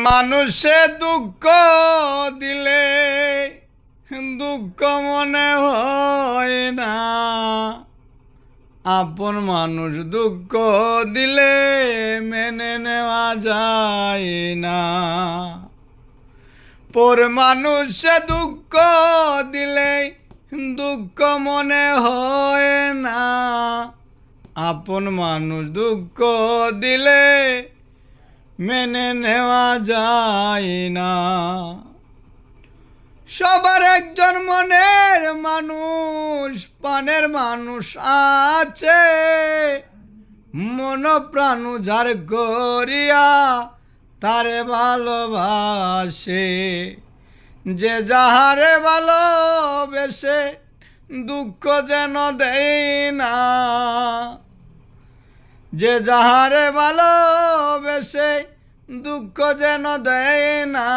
মানুষে দুঃখ দিলে দুঃখ মনে হয় না, আপন মানুষ দুঃখ দিলে মেনে নেওয়া যায় না। পর মানুষে দুঃখ দিলে দুঃখ মনে হয় না, আপন মানুষ দুঃখ দিলে মেনে নেওয়া যায় না। সবার একজন মনের মানুষ, প্রাণের মানুষ আছে, মন প্রাণ যার করিয়া তারে ভালোবাসে। যে যাহারে ভালোবেসে দুঃখ যেন দেয় না, যে যাহারে ভালোবেসে দুঃখ যেন দেয় না।